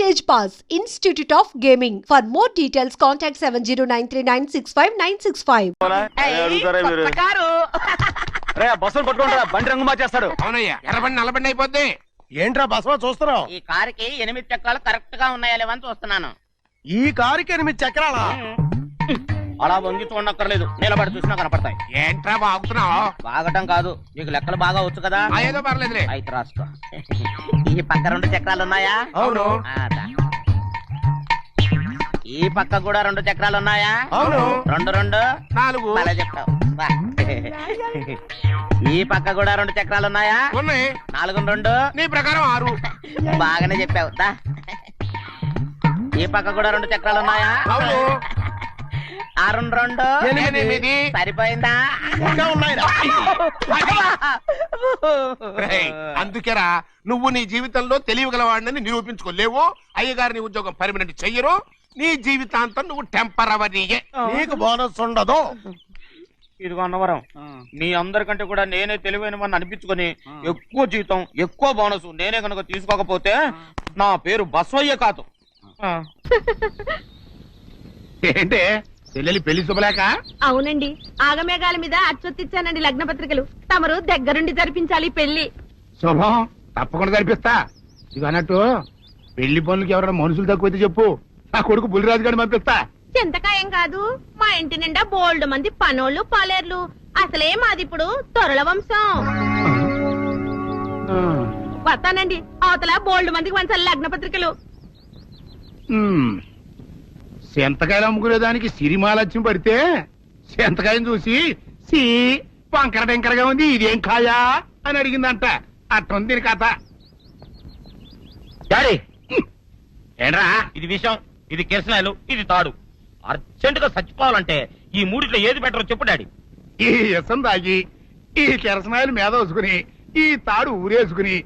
Stage Pass, Institute of Gaming. For more details, contact 7093965965. బస్సులు పట్టుకుంటా బండి రంగు మార్చేస్తాడు. అవునయ్యా, ఎర్రబండి నల్లబండి అయిపోద్ది. ఏంట్రా బస్సులో చూస్తున్నావు? ఈ కారుకి 8 చక్రాలు కరెక్ట్ గా ఉన్నాయా లేవని చూస్తున్నాను. ఈ కారుకి 8 చక్రాలా? అలా వంగి చూడక్కర్లేదు, నిలబడి చూసినా కనపడతాయి. ఏంట్రా బాగుతున్నావు? బాగటం కాదు, నీకు లెక్కలు బాగా వచ్చు కదా. ఏదో పర్లేదులే. అయితే రాసుకో. ఈ పక్క 2 చక్రాలు ఉన్నాయా? అవును. ఈ పక్క కూడా 2 చక్రాలు ఉన్నాయా? అవును. 2 2 4. అలా చెప్తావు. ఈ పక్క కూడా 2 చక్రాలు ఉన్నాయా? ఉన్నాయి. 4 2 నీ ప్రకారం 6. బాగానే చెప్పావు. ఈ పక్క కూడా 2 చక్రాలు ఉన్నాయా? అవును. 6 2 8. సరిపోయిందా? ఇంకా ఉన్నాయిరా. అందుకేరా నువ్వు నీ జీవితంలో తెలియగలవాడిని నిరూపించుకోలేవు. అయ్యగారిని ఉద్యోగం పర్మనెంట్ చెయ్యరు. నీ జీవితాంతం నువ్వు టెంపరవరీయే. నీకు బోనస్ ఉండదు. ఇదిగో అన్నవరం, మీ అందరికంటే కూడా నేనే తెలివైన వాడిని అనిపించుకొని ఎక్కువ జీతం ఎక్కువ బోనస్ నేనే కనుక తీసుకోకపోతే నా పేరు బస్వయ్య కాదు. ఏంటే చెల్లెలి పెళ్లి శుభలేక? అవునండి, ఆగమేఘాల మీద అచ్చొత్తిచ్చానండి లగ్న పత్రికలు. తమరు దగ్గరుండి జరిపించాలి పెళ్లి. శుభం, తప్పకుండా జరిపిస్తా. ఇక అన్నట్టు పెళ్లి పనులకి ఎవరైనా మనుషులు తక్కువైతే చెప్పు, నా కొడుకు బుల్లిరాజు గారిని పంపిస్తా. చింతకాయం కాదు, మా ఇంటి నిండా బోల్డ్ మంది పనోళ్ళు పాలేర్లు. అసలే మాది ఇప్పుడు తొరల వంశం. వస్తానండి, అవతల బోల్డ్ మందికి వంచాలి లగ్న పత్రికలు. సెంతకాయలు అమ్ముకునేదానికి సిరిమాలత్యం పడితే సెంతకాయని చూసి సి వంకర టెంకరగా ఉంది, ఇదేం కాయా అని అడిగిందంట. అట్టుంది దీని కథ. డాడీ, ఏంట్రా? ఇది విషం, ఇది కిరసనాయలు, ఇది తాడు. అర్జెంట్ గా చచ్చిపోవాలంటే ఈ మూడిట్లో ఏది బెటర్ చెప్పు డాడీ. ఈ ఇసం తాగి ఈ కిరసనాయలు మీద వేసుకుని ఈ తాడు ఊరేసుకుని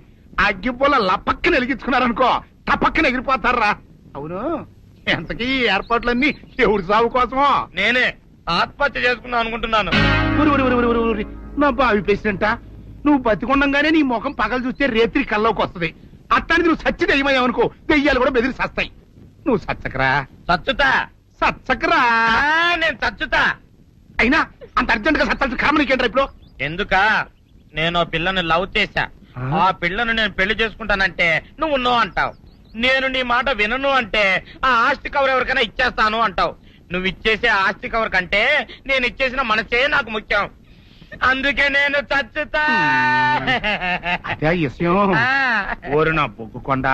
అగ్గిపుల్ల లపక్కన వెలిగించుకున్నారనుకో, టపక్కన ఎగిరిపోతారా. అవును, ఎంతకీ ఈ ఏర్పాట్లన్నీ ఎవరి సాగు కోసమో? నేనే ఆత్మహత్య చేసుకుందాం అనుకుంటున్నాను. నా బావి పేసినంట, నువ్వు బతికొండంగానే నీ ముఖం పగలు చూస్తే రేత్రి కల్లోకి వస్తుంది. అట్టానికి నువ్వు సచ్చి దెయ్యమయ్యావనుకో, దెయ్యాలు కూడా బెదిరి సస్తాయి. నువ్వు సచ్చకరా. చచ్చుతా. సచ్చకరా. నేను చచ్చుతా. అయినా అంత అర్జెంట్ గా సత్తాల్సిన కారణం నీకేంట్రా ఇప్పుడు? ఎందుక, నేను ఆ పిల్లని లవ్ చేశా. ఆ పిల్లను నేను పెళ్లి చేసుకుంటానంటే నువ్వు నో అంటావు. నేను నీ మాట వినను అంటే ఆ ఆస్తి కవర్ ఎవరికైనా ఇచ్చేస్తాను అంటావు. నువ్వు ఇచ్చేసే ఆస్తి కవర్ కంటే నేను ఇచ్చేసిన మనసే నాకు ముఖ్యం. అందుకే నేను చచ్చుతా. అదే విషయం. ఓరు నా బొగ్గుకొండ,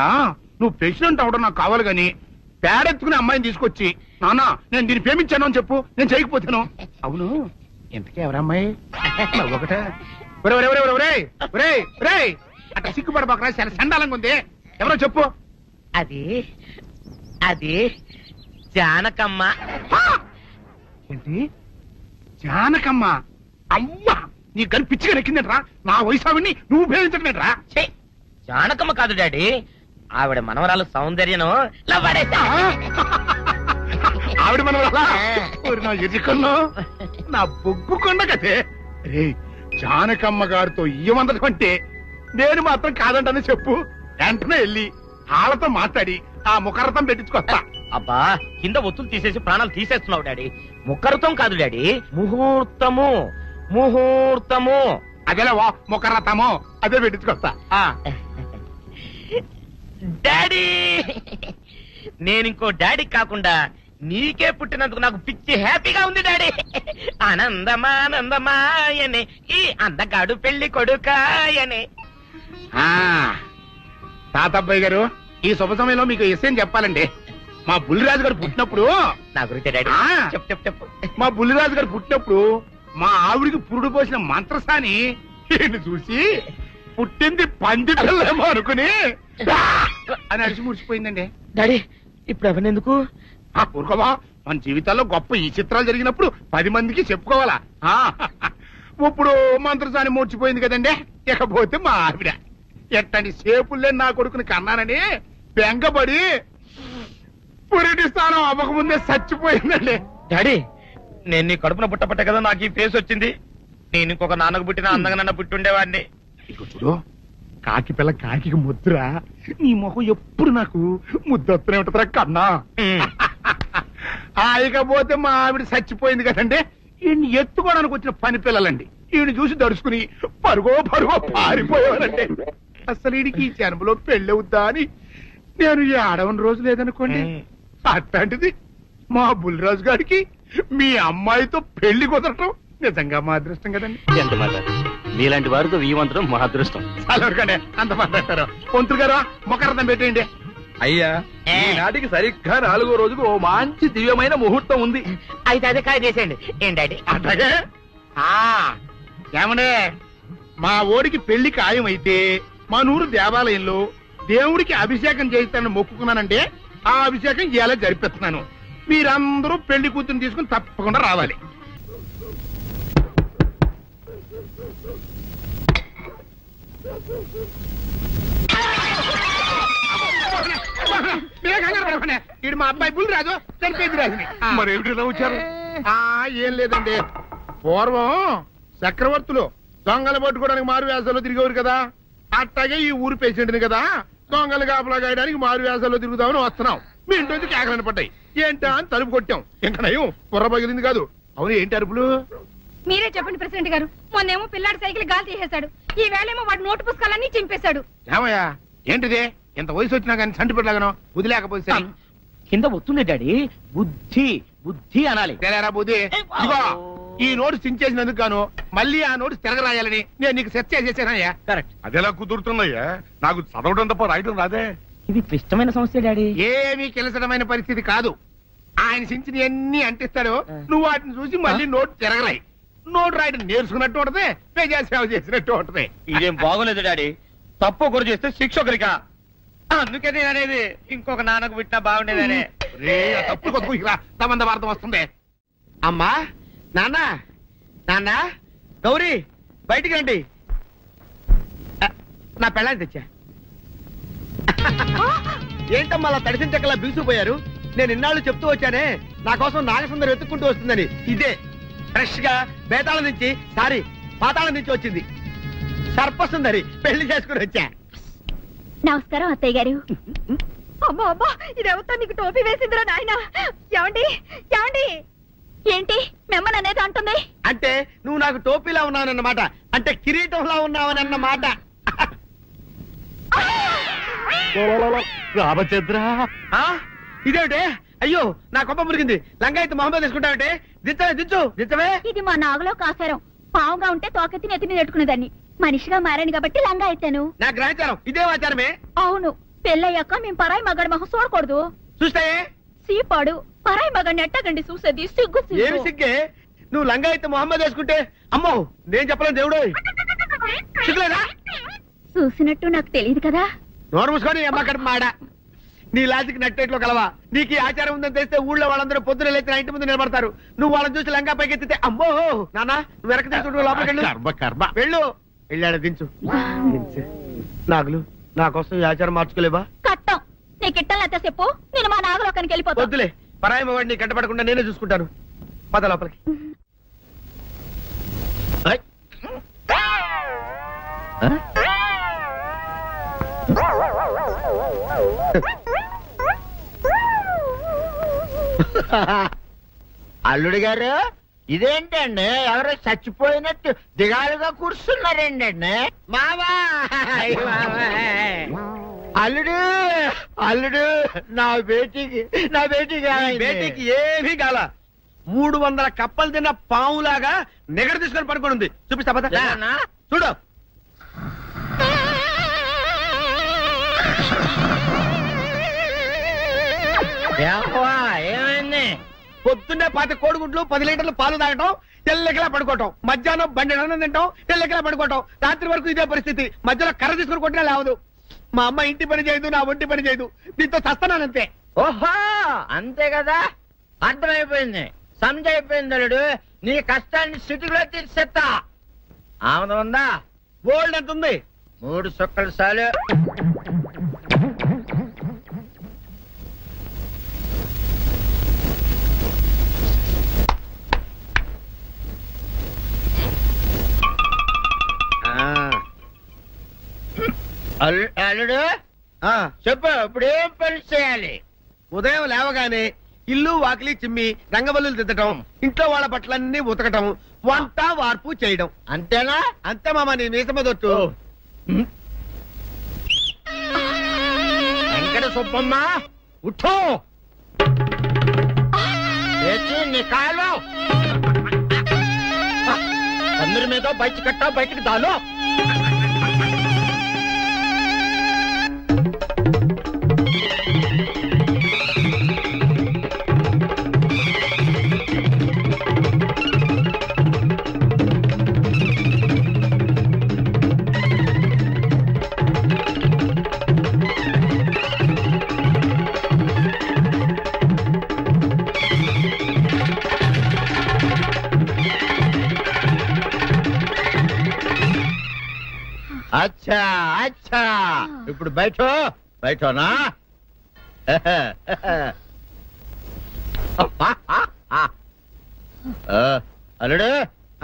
నువ్వు ప్రెసిడెంట్ అవడం నాకు కావాలి గాని పేడెత్తుకునే అమ్మాయిని తీసుకొచ్చి నానా నేను దీన్ని ప్రేమించాను అని చెప్పు, నేను చేయకపోతాను. అవును, ఎంతకే ఎవరమ్మాయి? ఒకటే అట్లా సిగ్గుపడబాకరా, చాలా సండాలంగా ఉంది. ఎవరో చెప్పు. అది అది జానకమ్మ. ఏంటి జానకమ్మ? అమ్మా, నీ గని పిచ్చిగా నెక్కిందంట్రా. నా వయసావిని నువ్వు ప్రేమించడమేట్రా? జానకమ్మ కాదు డాడీ, ఆవిడ మనవరాలు సౌందర్యను ఆవిడ మనవరాలా? నా ఎదుకల్లో నా బొగ్గు కొండ కదే. రే, జానకమ్మ గారితో ఇయ్యమందడం అంటే నేను మాత్రం కాదంటని చెప్పు. వెంటనే వెళ్ళి వాళ్ళతో మాట్లాడి ఆ ముఖరథం పెట్టించుకొస్తా. అబ్బా, కింద ఒత్తులు తీసేసి ప్రాణాలు తీసేస్తున్నావు డాడీ. ముఖరథం కాదు డాడీ, ముహూర్తము. ముహూర్తము అదేలా ముఖరథము, అదే పెట్టించుకొస్తా. డాడీ, నేను ఇంకో డాడీ కాకుండా నీకే పుట్టినందుకు నాకు పిచ్చి హ్యాపీగా ఉంది డాడీ. ఆనందమానందమాయనే ఈ అందగాడు పెళ్లి కొడుకాయనే. తాతబ్బాయి గారు, ఈ శుభ సమయంలో మీకు విషయం చెప్పాలండి. మా బుల్లిరాజు గారు పుట్టినప్పుడు నా గురించి డాడీ చెప్పు చెప్పు. మా బుల్లిరాజు గారు పుట్టినప్పుడు మా ఆవిడికి పురుడు పోసిన మంత్రసాని చూసి పుట్టింది పంది పిల్లేమో అనుకుని అని అడిచి ముడిచిపోయిందండి. డాడీ, ఇప్పుడు ఎవరినెందుకు? ఊరుకోవా, మన జీవితాల్లో గొప్ప ఈ చిత్రాలు జరిగినప్పుడు 10 మందికి చెప్పుకోవాలా. ఇప్పుడు మంత్రసాని మూర్చిపోయింది కదండి. ఇకపోతే మా ఆవిడ ఎట్టండి సేపుల్లే నా కొడుకుని కన్నానని బెంగపడి పురిటి స్థానం అవ్వకముందే చచ్చిపోయిందండి. డాడీ, నేను నీ కడుపున పుట్టపట్ట కదా నాకు ఈ ఫేస్ వచ్చింది. నేను ఇంకొక నాన్నకు పుట్టిన అందంగా నన్ను పుట్టుండేవాడిని. ఇక చూడు, కాకి పిల్ల కాకి ముద్దురా. నీ మొహం ఎప్పుడు నాకు ముద్దొత్తనే ఉంటుందిరా కన్నా. ఆయకపోతే మా ఆవిడ చచ్చిపోయింది కదండి. ఈయన్ని ఎత్తుకోవడానికి వచ్చిన పని పిల్లలండి. ఈయన చూసి దడుచుకుని పరుగో పారిపోయేవారండి. అసలు ఈడికి ఈ జన్మలో పెళ్ళవుద్దా అని నేను ఏడవని రోజు లేదనుకోండి. అట్లాంటిది మా బుల్లిరాజు గారికి మీ అమ్మాయితో పెళ్లి కుదరటం నిజంగా మా అదృష్టం కదండి. ఎంత మాట, మీలాంటి వారితో వీయమంతరం మా అదృష్టం. అలాగనే అంత మాట్లాడతారు. పొంతులు గారు మొకరదం పెట్టేయండి. అయ్యా, ఈనాటికి సరిగ్గా 4వ రోజుకు ఓ మంచి దివ్యమైన ముహూర్తం ఉంది. అయితే అదే కాయ చేసేయండి. ఏంటండి అట్లాగే ఏమనే మా ఓడికి పెళ్లి ఖాయమైతే మా నూరు దేవాలయంలో దేవుడికి అభిషేకం చేయిస్తానని మొక్కుకున్నానంటే ఆ అభిషేకం ఇలా జరిపిస్తున్నాను. మీరందరూ పెళ్లి కూతురు తీసుకుని తప్పకుండా రావాలి. ఇది మా అబ్బాయి బుల్లిరాజు, చనిపోయింది రాజుని. మరేమిటి ఇలా వచ్చారు? ఏం లేదండి, పూర్వం చక్రవర్తులు దొంగలు పట్టుకోవడానికి మారు వేసాల్లో తిరిగేవారు కదా. అట్టాగే ఈ ఊరు పేషెంట్ని కదా దొంగలు కాపలా గాయడానికి మారు వేసాల్లో తిరుగుదామని వస్తున్నాం. మీ ఇంటి నుంచి కేకలని పడ్డాయి. ఏంటా అని తలుపు కొట్టాం. ఇంకా నయం బుర్ర పగిలింది కాదు. అవును, ఏంటి అరుపులు? మీరే చెప్పండి ప్రెసిడెంట్ గారు. మొన్నేమో పిల్లాడి సైకిల్ గాలి తీసేశాడు, ఈ వేళేమో వాడి నోటు పుస్తకాలన్నీ చింపేశాడు. ఏమయ్యా ఏంటిది? ఎంత వయసు వచ్చినా కానీ సంటి పెట్టలాగనో వదిలేకపోతే కింద వస్తుంది డాడీ. బుద్ధి బుద్ధి అనాలి. తెలేరా బుద్ధి. ఇదిగో ఈ నోటు చించేసినందుకు గాను మళ్ళీ ఆ నోటు తిరగరాయాలని నేను నీకు సెట్ చేసేసానయ్యా. కరెక్ట్. అదెలా కుదురుతున్నాయ్యా? నాకు చదవడం తప్ప రాయటం రాదే. ఇది క్లిష్టమైన సమస్య డాడీ. ఏమీ కిలసడమైన పరిస్థితి కాదు. ఆయన చించిన ఎన్ని అంటిస్తాడు, నువ్వు వాటిని చూసి మళ్ళీ నోటు తిరగరాయి. నోటు రాయడం నేర్చుకున్నట్టు ఉంటది, ప్రజాసేవ చేసినట్టు ఉంటది. ఇదేం బాగోలేదు డాడీ. తప్పు ఒకరు చేస్తే శిక్ష ఒకరికా? అందుకే నేను అనేది ఇంకొక నాన్నకు పుట్టినా బాగుండేదనే. రే, ఆ తప్పుడు కొత్త ఇలా సంబంధ వార్త వస్తుంది. అమ్మా, నాన్న, నాన్న, గౌరీ బయటికి రండి. నా పెళ్ళాన్ని తెచ్చా. ఏంటమ్మా అలా తడిసిన చెక్కలా బిగుసిపోయారు? నేను ఇన్నాళ్ళు చెప్తూ వచ్చానే నా కోసం నాగసుందరం వెతుక్కుంటూ వస్తుందని. ఇదే ఫ్రెష్ గా బేతాళం నుంచి పాతాళం నుంచి వచ్చింది. సర్పసుందరి పెళ్లి చేసుకుని వచ్చా. నమస్కారం అత్తయ్య గారు. అమ్మా అమ్మా, ఇదెవతో నీకు టోపీ వేసిందిరా నాయన. ఏమండి ఏమండి, ఏంటి మిమ్మల్ని అనేది అంటుంది? అంటే నువ్వు నాకు టోపీలా ఉన్నావనన్నమాట, అంటే కిరీటంలా ఉన్నావనన్నమాట. రామచంద్ర, ఇదేమిటే? అయ్యో, నా కొప్ప మురిగింది. లంగా అయితే మొహమ్మద్ తీసుకుంటావంటే దించవే. ఇది మా నాగలో కాసారం. పావుగా ఉంటే తోకెత్తి నెత్తి మీద పెట్టుకునేదాన్ని. మనిషిగా మారాను కాబట్టి లంగా అయితాను. నా గ్రహచారం ఇదే ఆచారమే. అవును, పెళ్ళయ్యాక మేము పరాయి మగాడి మొహం చూడకూడదు. చూస్తాయే సీపాడు పరాయి మగాడిని ఎట్టగండి చూసేది. సిగ్గు ఏమి సిగ్గే? నువ్వు లంగా అయితే మొహమ్మద్ వేసుకుంటే అమ్మో నేను చెప్పలేను దేవుడు. సిగ్గులేదా? చూసినట్టు నాకు తెలియదు కదా. నోరు మూసుకొని అమ్మకడ మాడ. నీ లాజిక్ నట్టేట్లో కలవా? నీకు ఈ ఆచారం ఉందని తెలిస్తే ఊళ్ళో వాళ్ళందరూ పొద్దున లేచి నా ఇంటి ముందు నిలబడతారు. నువ్వు వాళ్ళని చూసి లంగా పైకి ఎత్తితే అమ్మో నాన్న నువ్వు వెనక తీసుకుంటూ లోపలికి వెళ్ళు. వెళ్ళాడు దించు. నాగులు, నా కోసం ఈ ఆచారం మార్చుకోలేవా? కట్టం నీకు ఇట్టలేతే చెప్పు, నేను మా నాగలోకానికి వెళ్ళిపోతా. వద్దులే, పరాయి వాడిని కంటపడకుండా నేనే చూసుకుంటాను. పద లోపలికి. అల్లుడు గారు, ఇదేంటండి ఎవరో చచ్చిపోయినట్టు దిగాలుగా కూర్చున్నారేంటండి? మావా అల్లుడు అల్లుడు, నా బేటీకి ఏమీ కాల. 300 కప్పలు తిన్న పావులాగా నిగడ తీసుకొని పడుకొని ఉంది. చూపిస్తా పద. చూడు. ఏమైంది? పొద్దున్నే 10 కోడిగుడ్లు 10 లీటర్లు పాలు తాగటం, తెల్లకిలా పడుకోవటం. మధ్యాహ్నం బండి అన్నం తింటాం, తెల్లకిలా పడుకోవటం. రాత్రి వరకు ఇదే పరిస్థితి. మధ్యలో కర్ర తీసుకుని కొట్టినా లేవదు. మా అమ్మ ఇంటి పని చేయదు, నా ఒంటి పని చేయదు. దీంతో చస్తానంతే. ఓహో, అంతే కదా, అర్థమైపోయింది, సమజైపోయింది. అల్లుడు, నీ కష్టాన్ని సిటీలో తీర్చేస్తా. ఆమె ఉందా? గోల్డ్ ఎంత ఉంది? 3 సుక్కలు చాలు. అల్లుడు చెప్పు ఇప్పుడు ఏం పని చేయాలి? ఉదయం లేవగానే ఇల్లు వాకిలి చిమ్మి రంగవల్లులు దిద్దటం, ఇంట్లో వాళ్ళ బట్టలన్నీ ఉతకటం, వంట వార్పు చేయడం. అంతేనా? అంతే మామ, నీ మీసమదొట్టు. వెంకట సుబ్బమ్మ ఉఠో, లేచి నీ కాలు అందరి మీద బయట కట్టా, బయటికి దాలో. అచ్చా అచ్చా, ఇప్పుడు బయటనా? అల్లుడు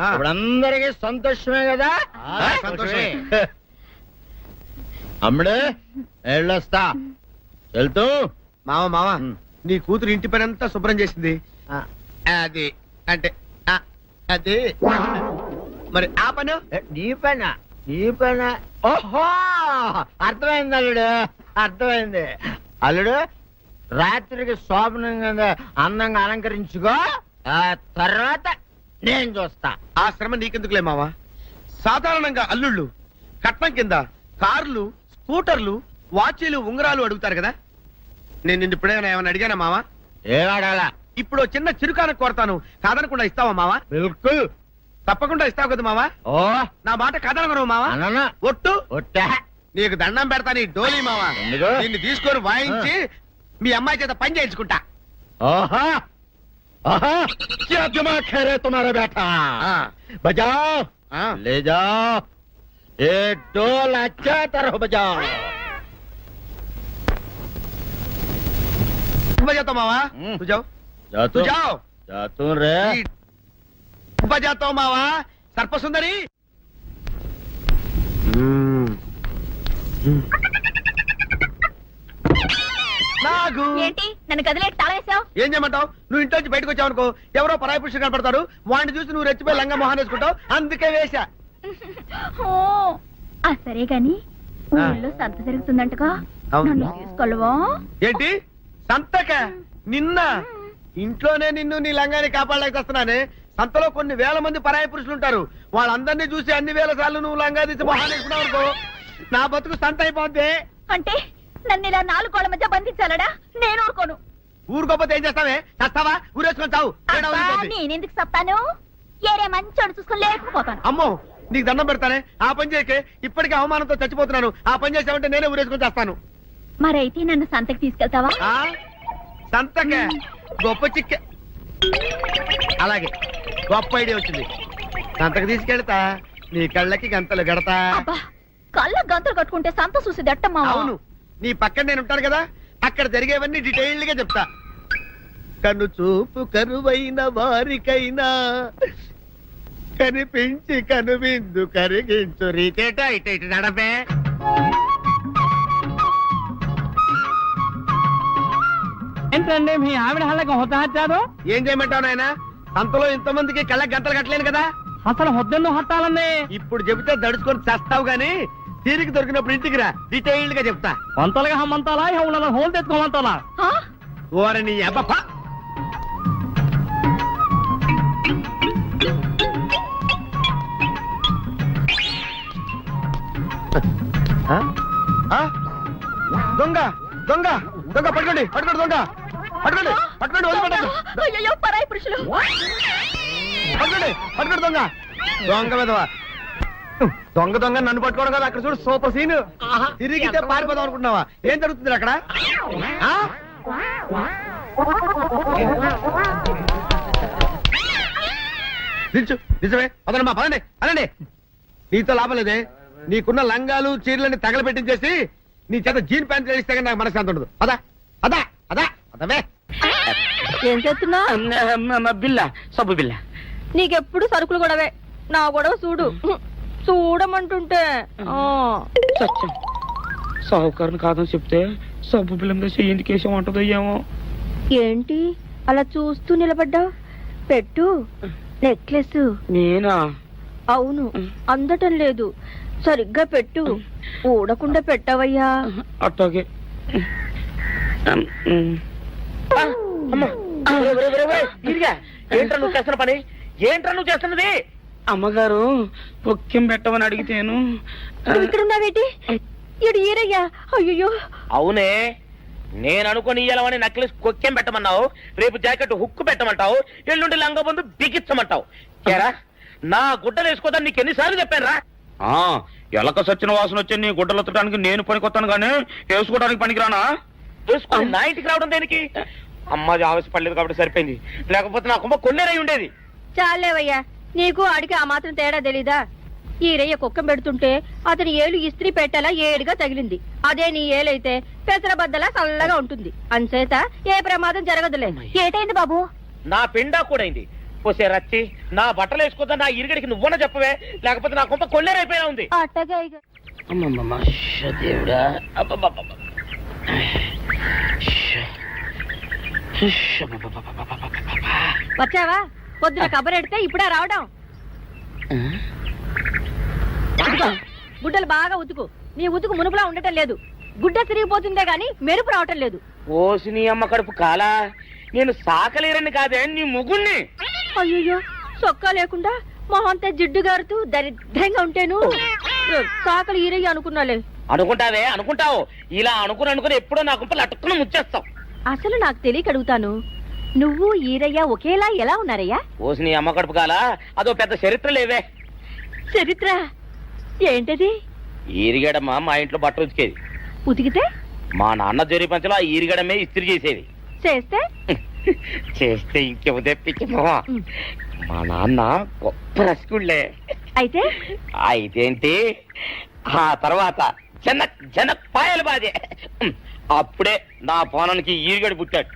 ఇప్పుడు అందరికి సంతోషమే కదా? సంతోషమే. అమ్ముడు వెళ్ళొస్తా, వెళ్తూ. మామ నీ కూతురు ఇంటి పని అంతా శుభ్రం చేసింది. అది అంటే అది మరి ఆ పని నీ పైన ఓహో, అర్థమైంది అల్లుడు, అర్థమైంది. అల్లుడు రాత్రికి శోభనంగా అందంగా అలంకరించుకో, ఆ తర్వాత నేను చూస్తా. ఆ శ్రమ నీకెందుకులే మావా. సాధారణంగా అల్లుళ్ళు కట్నం కింద కార్లు, స్కూటర్లు, వాచీలు, ఉంగరాలు అడుగుతారు కదా. నేను నిన్ను ఇప్పుడేమైనా ఏమైనా అడిగానా మావా? ఏవాడాలా? ఇప్పుడు చిన్న చిరుకాన కోరతాను, కాదనకుండా ఇస్తావా మావా? బిల్కుల్ తప్పకుండా ఇస్తావు కదా మావా? ఓ నా మాట కాదనగను మావా. అన్న ఒట్టు ఒట్టా. నీకు దండం పెడతాను ఈ డోలీ మావా. ఎందుకు? దీన్ని తీసుకొని వాయించి మీ అమ్మాయి చేత పని చేయించుకుంటా. ఓహో ఓహో, क्या दिमाग है रे तुम्हारा बेटा? बजाओ, ले जाओ ये ढोल, अच्छा तरह बजाओ. बजाता मावा, तू जाओ, तू जाओ. जातू रे. बजाता मावा, सर्पसुंदरी. నాగు ఏంటి నన్ను కదిలేటి తాళేసావు? ఏం చేయమంటావు? నువ్వు ఇంట్లో నుంచి బయటకు వచ్చావు అనుకో, ఎవరో పరాయి పురుషులు కనపడతారు, వాడిని చూసి నువ్వు రెచ్చిపోయి లంగా మొహాన్ వేసుకుంటావు, అందుకే వేశా. సరే గాని ఊళ్ళో సంత జరుగుతుందంటగా, అవును. నన్ను తీసుకెళ్ళవా? ఏంటి సంతక? నిన్న ఇంట్లోనే నిన్ను నీ లంగాన్ని కాపాడలేకొస్తున్నానే. సంతలో కొన్ని వేల మంది పరాయి పురుషులు ఉంటారు, వాళ్ళందరినీ చూసి అన్ని వేల సార్లు నువ్వు లంగా తీసి మొహాన్ వేసుకున్నావు అనుకో, నా బతుకు సంత అయిపోద్ది. అంటే నన్ను ఇలా 4 గోళ్ల మధ్య బంధించాలడా? నేను ఊరుకోను. ఊరుకోపోతే ఏం చేస్తావే? చస్తావా? ఊరేసుకొని చావు. తేడా అబ్బా, వదిలిపోద్ది. నేనెందుకు చెప్తాను? ఏరే మంచోడు చూసుకొని లేకపోతాను. అమ్మో, నీకు దండం పెడతానే, ఆ పని చేయకే. ఇప్పటికే అవమానంతో చచ్చిపోతున్నాను, ఆ పని చేసావంటే నేనే ఊరేసుకొని చేస్తాను. మరైతే నన్ను సంతకి తీసుకెళ్తావా? సంతకే గొప్ప చిక్కే. అలాగే, గొప్ప ఐడియా వచ్చింది. సంతకు తీసుకెళ్తా, నీ కళ్ళకి గంతలు గడతా. అబ్బా, కళ్ళ గంతలు కట్టుకుంటే సంత చూసి దట్టమ్మా. అవును, నీ పక్కన నేను ఉంటాను కదా, అక్కడ జరిగేవన్నీ డీటెయిల్డ్ గా చెప్తా. కను చూపు కరువైన వారికైనా కనిపించి కనువిందు కరిగించు రీతేట ఇట ఇటు నడపే. ఏంటండి మీ ఆవిడ హళ్ళకి హొత్తహత్యారు? ఏం చేయమంటావు నాయన? సంతలో ఇంతమందికి కళ్ళకి గంటలు కట్టలేను కదా. అసలు హొద్దెన్ను హత్తాలండి. ఇప్పుడు చెబితే దడుచుకొని చేస్తావు గాని, తీరికి దొరికినప్పుడు ఇంటికి రా, డీటెయిల్డ్ గా చెప్తా. వంతలుగా హమ్మంతాలా, ఇవాళ హోల్ తెచ్చుకోమంటాలా? ఓర నీ అబ్బ. దొంగ దొంగ దొంగ, పట్టుకోండి పట్టుకోండి, దొంగ పట్టుకోండి పట్టుకోండి, వదిలిపెట్టండి. అయ్యో, పరాయి పురుషులు. పట్టుకోండి పట్టుకోండి, దొంగ దొంగ విధవా. దొంగ దొంగ నన్ను పట్టుకోవడం కదా, అక్కడ చూడు సూపర్ సీన్. తిరిగితే పారిపోదాం అనుకుంటున్నావా? ఏం జరుగుతుంది అక్కడ? నిజమే, అదనమ్మా, పదండి అనండి. నీతో లాభం లేదే, నీకున్న లంగాలు చీరలని తగలబెట్టించేసి నీ చేత జీన్ ప్యాంట్ వేస్తే కానీ నాకు మనశ్శాంతి ఉండదు. అదా అదా అదా అదవే. ఏం చేస్తున్నా? బిల్ల, సబ్బు బిల్ల. నీకెప్పుడు సరుకులు గొడవే. నా గొడవ చూడు, చూడమంటుంటే. సత్యం సాహుకారుని కాదని చెప్తే సబ్బు బిల్ల మీద చెయ్యింది కేసం అంటదో ఏమో. ఏంటి అలా చూస్తూ నిలబడ్డావు? పెట్టు నెక్లెస్. నేనా? అవును, అందటం లేదు. సరిగ్గా పెట్టు. ఊడకుండా పెట్టవయ్యా. అట్టాగే. ఏంట్రా నువ్వు చేస్తున్న పని? ఏంట్రా నువ్వు చేస్తున్నది? అమ్మగారు పొక్కిం పెట్టమని అడిగితేను. ఇక్కడున్నావేటి? ఇడు ఈరయ్యా. అయ్యో. అవునే, నేను అనుకుని ఇయ్యాలని నెక్లెస్ కొక్కెం పెట్టమన్నావు, రేపు జాకెట్ హుక్కు పెట్టమంటావు, ఎల్లుండి లంగబందు బిగించమంటావు. ఏరా నా గుడ్డలు వేసుకోదని నీకు ఎన్నిసార్లు చెప్పాను రా? ఎలక సచ్చిన వాసన వచ్చి నీ గుడ్డలు ఎత్తడానికి నేను పనికొత్తాను గానీ వేసుకోవడానికి పనికిరానా? వేసుకొని నా ఇంటికి రావడం దేనికి? అమ్మాది ఆవేశపడలేదు కాబట్టి సరిపోయింది, లేకపోతే నా కుమ్మ కొల్లేరై ఉండేది. చాలేవయ్యా, నీకు ఆడికి ఆ మాత్రం తేడా తెలీదా? ఈరయ్య కుక్కం పెడుతుంటే అతని ఏలు ఇస్త్రీ పెట్టేలా ఏడుగా తగిలింది. అదే నీ ఏలైతే పెసరబద్దలా చల్లగా ఉంటుంది. అంచేత ఏ ప్రమాదం జరగదులే. ఏటైంది బాబు? నా పిండా కూడా అయింది. పోసే రచ్చి నా బట్టలు వేసుకోద్దా నా ఇరుగడికి నువ్వన చెప్పవే, లేకపోతే నా కొంత కొల్లేరైపోయినా ఉంది. అట్టగా దేవుడా. వచ్చావా? పొద్దున కబరెడితే ఇప్పుడే రావడం. గుడ్డలు బాగా ఉతుకు. నీ ఉతుకు మునుపులా ఉండటం లేదు. గుడ్డ తిరిగిపోతుందే గాని మెరుపు రావటం లేదు. ఓసి నీ అమ్మ కడుపు కాలా, నేను సాకలేరని కాదే నీ ముగ్గుణ్ణి. అయ్యో, సొక్కా లేకుండా మొహంతా జిడ్డు గారుతూ దరిద్రంగా ఉంటేను సాకలు ఈరయ్య అనుకున్నాలే. అనుకుంటావే అనుకుంటావు, ఇలా అనుకుని ఎప్పుడో నా గుంపలు అటుక్కుని ముచ్చేస్తావు. అసలు నాకు తెలియక అడుగుతాను, నువ్వు ఈరయ్య ఒకేలా ఎలా ఉన్నారయ్యా? ఓసి నీ అమ్మ కడుపు కాలా, అదో పెద్ద చరిత్ర లేవే. చరిత్ర ఏంటది? ఈరిగడమ్మ మా ఇంట్లో బట్టలు ఉతికేది. ఉతికితే మా నాన్న జరి పంచలో ఆ ఈరిగడమే ఇస్త్రీ చేసేది. చేస్తే చేస్తే ఇంకేమో తెప్పించమా. మా నాన్న గొప్ప రసికుళ్ళే. అయితే అయితేంటి, ఆ తర్వాత జనక్ పాయలు బాధే. అప్పుడే నా పోనానికి ఈరిగడి పుట్టాడు.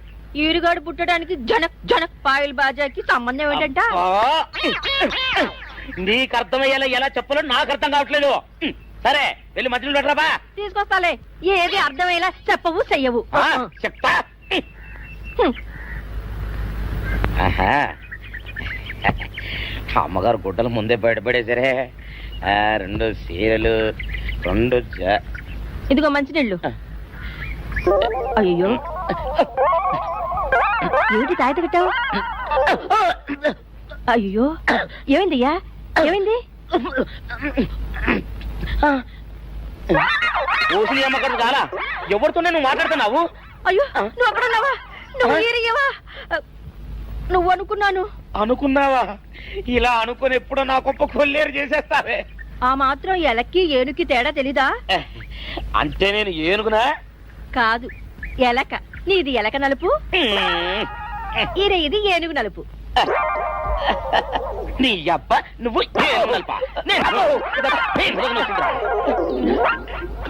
ఈరుగాడు పుట్టడానికి జనక్ జనక్ పాయల్ బాజాకి సంబంధం ఏంటంట? నీకు అర్థమయ్యేలా ఎలా చెప్పాలో నాకు అర్థం కావట్లేదు. సరే వెళ్ళి మధ్యలో పెట్టరాబా. తీసుకొస్తాలే. ఏది అర్థమయ్యేలా చెప్పవు చెయ్యవు. చెప్తా. అమ్మగారు గుడ్డలు ముందే బయటపడేసరే. 2 చీరలు, 2 ఇదిగో మంచినీళ్ళు. అయ్యో, ఏంటి తాయిత కట్టావు? అయ్యో, ఏమైందయ్యా? ఏమైంది? ఓసిని అమ్మగారు చాలా ఎవరితోనే నువ్వు మాట్లాడుతున్నావు? అయ్యో, నువ్వు అక్కడున్నావా? నువ్వు ఈరయ్యవా? నువ్వు అనుకున్నాను. అనుకున్నావా? ఇలా అనుకుని ఎప్పుడో నా గొప్ప కొల్లేరు చేసేస్తావే. ఆ మాత్రం ఎలక్కి ఏనుకి తేడా తెలీదా? అంటే నేను ఏనుగునా? కాదు, ఎలక. నీది ఎలక నలుపు, ఈరయ్యది ఏనుగు నలుపు. నీ అబ్బ నువ్వు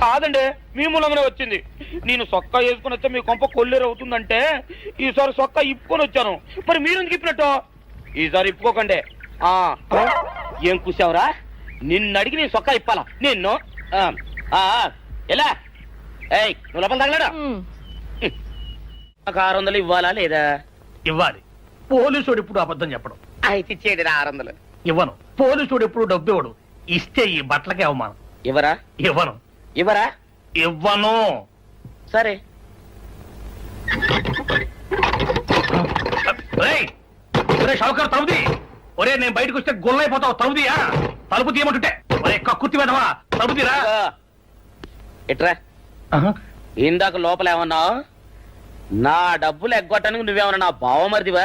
కాదండి, మీ మూలంగానే వచ్చింది. నేను సొక్కా వేసుకుని వస్తే మీ కొంప కొల్లేరు అవుతుందంటే ఈసారి సొక్కా ఇప్పుకొని వచ్చాను. మరి మీరు ఎందుకు ఇప్పినట్టు? ఈసారి ఇప్పుకోకండి. ఏం కూసావురా? నిన్ను అడిగి నేను సొక్కా ఇప్పాలా నిన్ను? ఎలా? ఏయ్, నువ్వు లోపల తగలడా? నాకు 600 ఇవ్వాలా లేదా? ఇవ్వాలి. పోలీసుడు ఎప్పుడు అబద్ధం చెప్పడం. అయితే ఇచ్చేయండి 600. ఇవ్వను. పోలీసుడు ఎప్పుడు డబ్బు ఇవ్వడు. ఇస్తే ఈ బట్టలకే అవమానం. ఇవ్వరా? ఇవ్వను. ఇవ్వరా? ఇవ్వను. సరే. షౌకర్ తలుపుది. ఒరే, నేను బయటకు వస్తే గొల్లైపోతావు. తలుపుదియా? తలుపు తీయమంటుంటే ఒరే కక్కుర్తి వెదవా, తలుపు తీరా. ఎట్రా? ఇందాక లోపల ఏమన్నావు? నా డబ్బులు ఎగ్గొట్టడానికి నువ్వేమన్నా నా బావమరిదివా?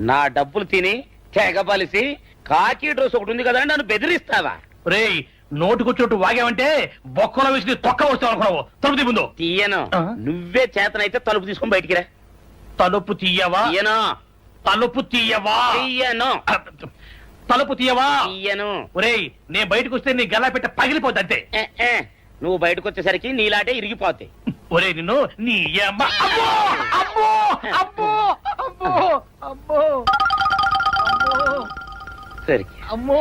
నా డబ్బులు తిని తెగబలిసి కాకి డ్రెస్ ఒకటి ఉంది కదా నన్ను బెదిరిస్తావా? రేయ్, నోటుకొచ్చేట్టు వాగావంటే బొక్కలో వేసి తొక్క వస్తావు అనుకున్నావు. తలుపు తీ ముందు. తీయను. నువ్వే చేతనైతే తలుపు తీసుకొని బయటికి రా. తలుపు తీయవా? తీయను. తలుపు తీయవా? తీయను. తలుపు తీయవా? తీయను. ఒరేయ్, నేను బయటకు వస్తే నీ గల్లా పెట్ట పగిలిపోద్ది అంతే. నువ్వు బయటకు వచ్చేసరికి నీలాటే ఇరిగిపోతాయి. ఒరే, నిన్ను నీ అమ్మ. అబ్బో అబ్బో అబ్బో అబ్బో అబ్బో సరే అమ్మో.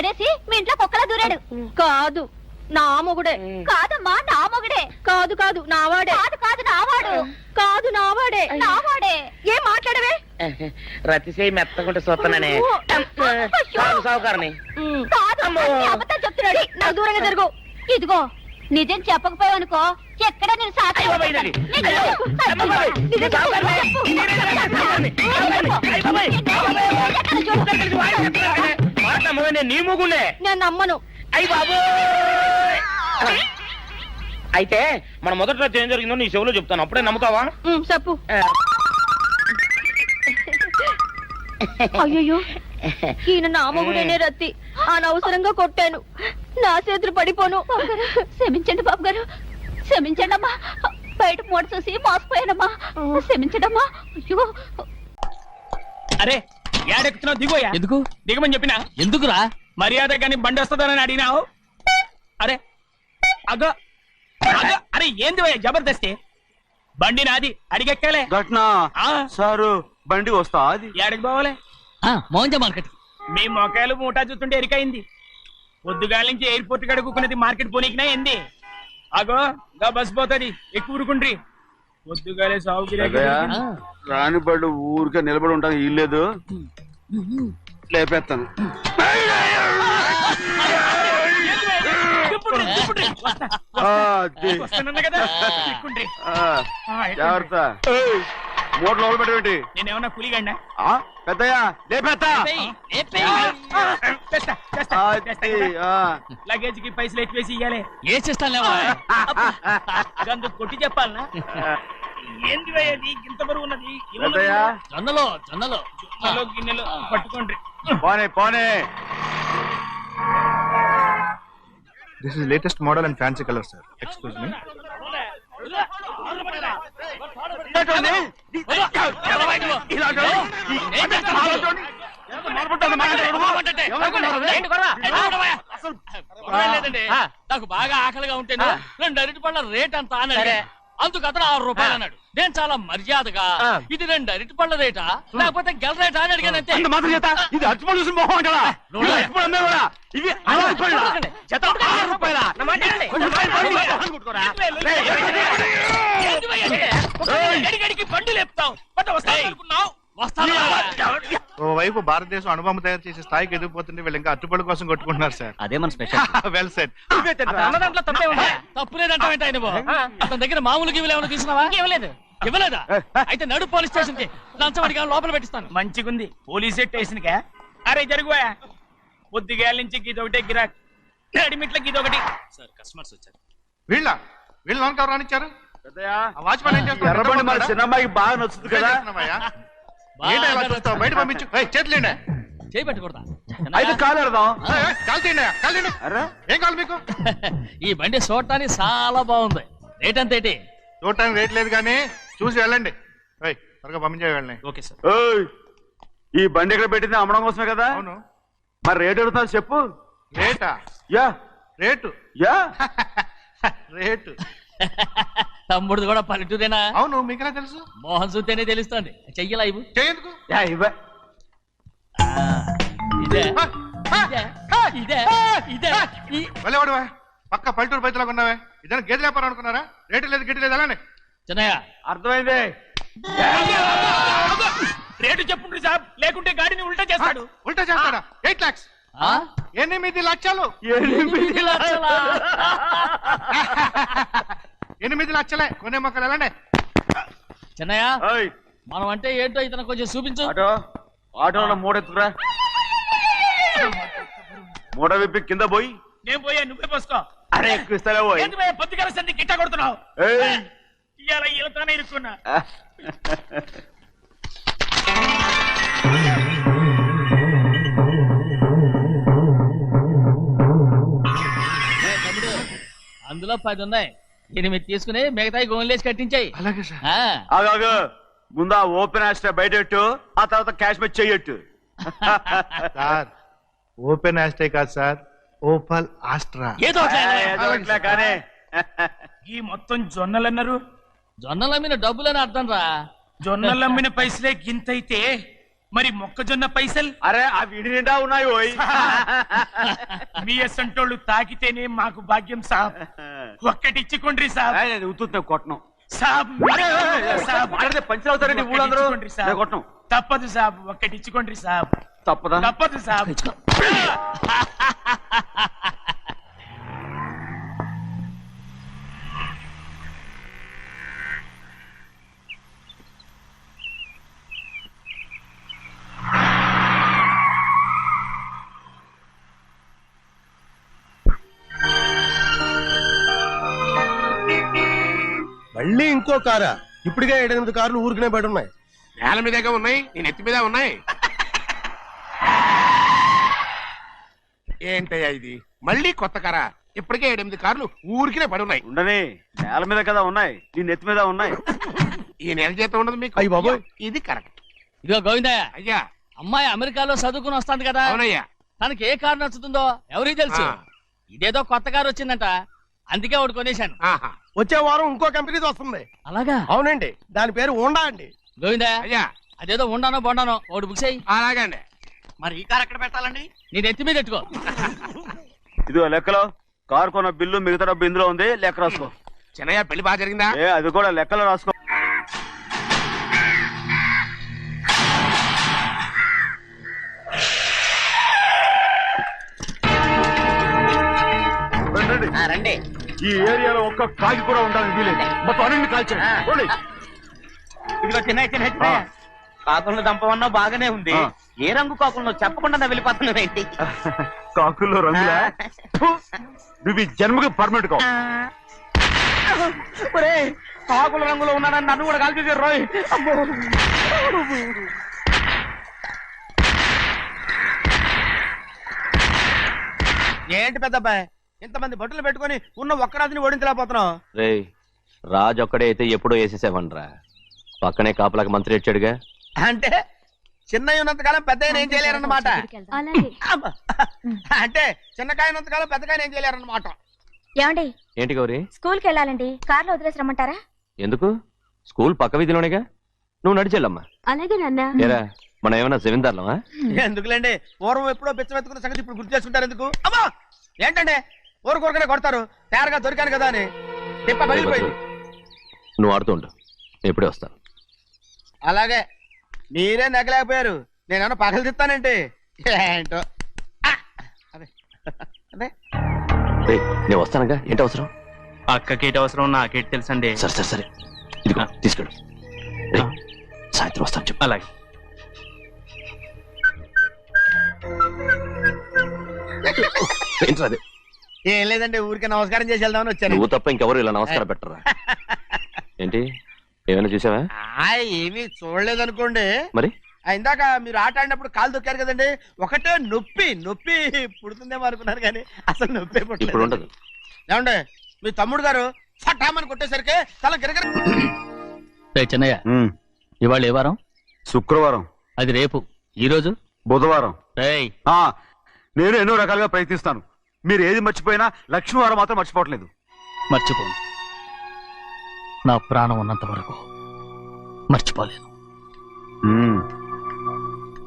పడేసి మీ ఇంట్లో కుక్కలా దూరాడు. కాదు నా మొగుడే. కాదమ్మా నా మొగుడే. కాదు కాదు నావాడే. కాదు కాదు నావాడు. కాదు నావాడే. నావాడే. ఏం మాట్లాడవే? రతిసేయి మెత్తకుంటే చూస్తున్నానే సావుకారని. కాదు అబద్ధాలు చెప్తున్నాడు. నాకు దూరంగా జరుగు. ఇదిగో నిజం చెప్పకపోయావనుకో ఎక్కడ నేను నీ ముగుండే నేను నమ్మను. అయ్యి బాబు. అయితే మన మొదటి రోజు ఏం జరిగిందో నీ చెవులో చెప్తాను, అప్పుడే నమ్ముతావా? చెప్పు. అయ్యో ఈయన నా మొగుడేనే రత్తి. అనవసరంగా కొట్టాను. నా చేతులు పడిపోను. క్షమించండి బాబు గారు, క్షమించండి అమ్మా. బయట మూట చూసి మోసపోయానమ్మా. క్షమించడమ్మా. అయ్యో అరే ఏడెక్కుతున్నావు? దిగోయా. ఎందుకు దిగమని చెప్పినా? ఎందుకురా? మర్యాద కానీ బండి వస్తుందని అడిగినావు. అరే అగో అగో. అరే ఏంది జబర్దస్తి? బండి నాది, అడిగెక్కాలే. ఘట్నా సారు బండి వస్తా అది ఏడకి పోవాలే? మోహన్ మార్కెట్. మీ మొక్కలు మూటా చూస్తుంటే ఎరికైంది. పొద్దుగాల నుంచి ఎయిర్పోర్ట్ కడుక్కున్నది మార్కెట్ పోనీకినా ఏంది? అగో గా బస్ పోతుంది, ఎక్కువ ఊరుకుండ్రి. పొద్దుగాలే సాగు రాని బళ్ళు ఊరికే నిలబడి ఉంటాను. ఇల్లేదు లేపేస్తాను. జాగ్రత్త. మూడు లోపల పెట్టేటి. నేనేమన్నా కూలిగండా? పెద్దయ్యా లేపేస్తా. లగేజ్ కి పైసలు ఎక్కువేసి ఇయ్యాలి. ఏ చేస్తాను అందుకు కొట్టి చెప్పాలనా? ఏంది అది ఇంత బరువు ఉన్నది? జొన్నలో జొన్నలో జొన్నలో గిన్నెలు పట్టుకోండి. పోనే పోనే. This is latest model and fancy color, sir. Excuse me. నాకు బాగా ఆకలిగా ఉంటేను 2 అరటి పళ్ళ రేట్ అంత అన్నాడు. అందుకు అతను 6 రూపాయలు అన్నాడు. నేను చాలా మర్యాదగా ఇది 2 అరటి పళ్ళ రేటా లేకపోతే గెల రేటా అని అడిగానంతే. ఇది అచ్చుపళ్ళు చూసి మొహం అంటారా? ఇవి 6 రూపాయల. బండి లేపుతావు. ఓవైపు భారతదేశం అనుభవం తయారు చేసే స్థాయికి ఎదిగిపోతుంటే వీళ్ళు ఇంకా అట్టుపడి కోసం కొట్టుకుంటున్నారు సార్. అదే మన స్పెషల్. Well said. అన్నదాంట్లో తప్పే ఉందా? తప్పులేదంటావేంట ఆయన? అతని దగ్గర మామూలు గివ్వులు ఏమైనా తీసుకున్నావా? ఇవ్వలేదు. ఇవ్వలేదా? అయితే నడు పోలీస్ స్టేషన్ కి లంచం అడిగా లోపల పెట్టిస్తాను. మంచిగుంది పోలీస్ స్టేషన్ కా? అరే జరుగువా. పొద్దుగాల నుంచి గీదొకటే గిరాక్, రెడీమేట్లకి ఇదొకటి. సార్ కస్టమర్స్ వచ్చారు. వీళ్ళు లోన్ కవర్ రానిచ్చారు. వాచ్మెన్ ఏం చేస్తారు? ఎర్రబండి మన చిన్నమ్మాయికి బాగా నచ్చుతుంది కదా. బయట పంపించు. చేతులేండి. చేయి పెట్టకూడదా? అయితే కాలు ఎడదాం. కాలు తీయండి. కాలు తీయండి. ఏం కావాలి మీకు? ఈ బండి చూడటానికి చాలా బాగుంది. రేట్ అంత ఏంటి? చూడటానికి రేట్ లేదు కానీ చూసి వెళ్ళండి. త్వరగా పంపించే వెళ్ళండి. Okay sir. ఈ బండి ఎక్కడ పెట్టింది? అమ్మడం కోసమే కదా. అవును. మరి రేట్ అడుగుతాను చెప్పు. రేటా? Yeah rate. Yeah rate. తమ్ముడు కూడా పల్లెటూరేనా? అవును. మీకెలా తెలుసు? మోహన్ చూస్తేనే తెలుస్తుంది. చెయ్యలా ఇవ్వు. చెయ్యేందుకు? ఇదే ఇదే ఇదే వెళ్ళేవాడువా? పక్క పల్లెటూరు బయటలాగా ఉన్నావే. ఇదైనా గేదె వ్యాపారం అనుకున్నారా? రేటు లేదు గిట్టు లేదు. అలానే చిన్నయ్య అర్థమైంది. రేటు చెప్పుండ్రి సాబ్, లేకుంటే గాడిని ఉల్టా చేస్తాడు. ఉల్టా చేస్తాడా? 8 lakhs. 8 లక్షలు. 8 లక్షలా? 8 లక్షలే. కొనే మొక్కలు ఎలాండి? చిన్నయ్య మనం అంటే ఏంటో ఇతను కొంచెం చూపించు. ఆటోలో మూడెత్తుకురా. మూడ విప్పి కింద పోయి. నేను పోయా, నువ్వే పోసుకో. అరే ఎక్కువ ఇస్తాలే పోయి. పొద్దుగల సంది గిట్ట కొడుతున్నావు. ఇవాళ ఈలతోనే ఇరుక్కున్నా. అందులో 10 ఉన్నాయి. 8 తీసుకుని మిగతాయి గోన్లేసి కట్టించాయి. అలాగే సార్. ఆగాగు. ముందు ఆ ఓపెన్ ఆస్ట్రా బయటెట్టు, ఆ తర్వాత క్యాష్ మీద చెయ్యట్టు. సార్ ఓపెన్ ఆస్ట్రే కాదు సార్, ఓపల్ ఆస్ట్రా. ఏదో కానీ ఈ మొత్తం జొన్నలన్నారు. జొన్నలమ్మిన డబ్బులని అర్థం రా. జొన్నలమ్మిన పైసలే గింతైతే మరి మొక్కజొన్న పైసలు? అరే ఆ విడి నిండా ఉన్నాయి ఓయ్. మీ అసంటోళ్ళు తాకితేనే మాకు భాగ్యం సాబ్. ఒక్కటిచ్చుకోండి సాబ్. ఉత్తున్నా కొట్టను సాబ్ సాబ్ పంచర్ అవుతారండి ఊళ్ళందరూ. ఒక్కటిచ్చుకోండి సాబ్. కొట్టను తప్పదు సాబ్, ఒక్కటిచ్చుకోండి సాబ్. తప్పదా? తప్పదు సాబ్. మళ్ళీ ఇంకో కారా? ఇప్పటికే 7-8 కార్లు ఊరికనే బయట ఉన్నాయి. నేల మీదగా ఉన్నాయి, నేను ఎత్తి మీద ఉన్నాయి. ఏంటయ్యా ఇది? మళ్ళీ కొత్త కారా? ఇప్పటికే 7-8 కార్లు ఊరికినే పడి ఉన్నాయి. ఉండని నేల మీద కదా ఉన్నాయి, నీ నెత్తి మీద ఉన్నాయి. ఈ నెల జీతం ఉండదు మీకు? అయ్య బాబోయ్. ఇది కరెక్ట్. ఇదిగో గోవిందయ్య, అయ్యా. అమ్మాయి అమెరికాలో చదువుకుని వస్తాంది కదా, అవునయ్యా. తనకి ఏ కారు నచ్చుతుందో ఎవరికి తెలుసు. ఆ. ఇదేదో కొత్త కారు వచ్చిందంట, అందుకే ఒకటి కొనేశాను. ఆహా. వచ్చే వారం ఇంకో కంపెనీది వస్తుంది. అలాగా? అవునండి, దాని పేరు హోండా అండి. గోవిందయ్య, అయ్యా. అదేదో ఉండానో బొండానో ఒకటి బుక్ చేయి. అలాగండి. మరి ఈ కారు ఎక్కడ పెట్టాలండి? నీ నెత్తి మీద పెట్టుకో. ఇదిగో లెక్కలో కారు కొన్న బిల్లు మిగతా డబ్బు ఇందులో ఉంది, లెక్క రాసుకో. చిన్నయ్య పెళ్లి బాగా జరిగిందా? అది కూడా లెక్కలో రాసుకో. రండి. ఈ ఏరియాలో ఒక్క కాగి కూడా ఉండాలని వీలేదు. మొత్తం అన్ని కాల్చండి. ఇదిగో చిన్న కాకులను దంపమన్నా బాగానే ఉంది. ఏ రంగు కాకులను చెప్పకుండా వెళ్ళిపోతున్నావు ఏంటి? కాకుల్లో రంగులా? నువ్వు ఈ జన్మకి పర్మనెంట్ కావు. కాకుల రంగులో ఉన్నానని నన్ను కూడా కాల్చేసారు రోయ్. ఏంటి పెద్దబ్బాయి, ఇంతమంది బట్టలు పెట్టుకుని ఉన్న ఒక్కరాజుని ఓడించలేకపోతున్నావు? రే రాజు ఒక్కడే అయితే ఎప్పుడో వేసేసేవనరా. పక్కనే కాపలాకి మంత్రి ఇచ్చాడుగా. అంటే చిన్నయ్య ఉన్నంతకాలం పెద్ద ఏం చేయలేరన్నమాట. అంటే చిన్నకాయ ఉన్నంతకాలం పెద్దకాయ ఏం చేయలేరన్నమాట. ఏమండి, ఏంటి గౌరీ? స్కూల్కి వెళ్ళాలండి, కార్లో వదిలేసి రమ్మంటారా? ఎందుకు? స్కూల్ పక్క వీధిలోనేగా, నువ్వు నడిచెళ్ళమ్మా. అలాగే నాన్న. ఏరా మనం ఏమన్నా జమీందార్లమా? ఎందుకులేండి, పూర్వం ఎప్పుడో బెచ్చమెత్తుకున్న సంగతి ఇప్పుడు గుర్తు చేసుకుంటారు ఎందుకు? అమ్మా ఏంటంటే ఊరుకోరుకనే కొడతారు, తయారుగా దొరికాను కదా అని. తిప్ప పగిలిపోయింది. నువ్వు ఆడుతూ ఉండు, నేను ఇప్పుడే వస్తాను. అలాగే, మీరే నెగ్గలేకపోయారు, నేనేమన్నా పగలు తిస్తానంటే ఏంటో. అదే అదే రే నేను వస్తానుగా, ఏంటి అవసరం? అక్కకేటి అవసరం నాకేటి తెలుసండి. సరే సరే సరే, ఇదిగో తీసుకెళ్ళు. రే సాయంత్రం వస్తాను చెప్పు. అలాగే. ఏంట్రా అది? ఏం లేదండి, ఊరికే నమస్కారం చేసి వెళ్దామని వచ్చాను. నువ్వు తప్ప ఇంకెవరు ఇలా నమస్కారం పెట్టరా? ఏంటి ఏమైనా చూసావా? ఏమీ చూడలేదనుకోండి. మరి ఇందాక మీరు ఆట ఆడినప్పుడు కాలు దొక్కారు కదండి, ఒకటే నొప్పి నొప్పి పుడుతుందేమో అనుకున్నారు కానీ అసలు నొప్పి ఇప్పుడు ఉండదు. ఏమండి, మీ తమ్ముడు గారు ఫటామని కొట్టేసరికి తల గిరగిర. చిన్నయ్య, ఇవాళ ఏ వారం? శుక్రవారం. అది రేపు. ఈ రోజు బుధవారం. ఆ నేను ఎన్నో రకాలుగా ప్రయత్నిస్తాను, మీరు ఏది మర్చిపోయినా లక్ష్మీవారం మాత్రం మర్చిపోవట్లేదు. మర్చిపోను, నా ప్రాణం ఉన్నంత వరకు మర్చిపోలేను.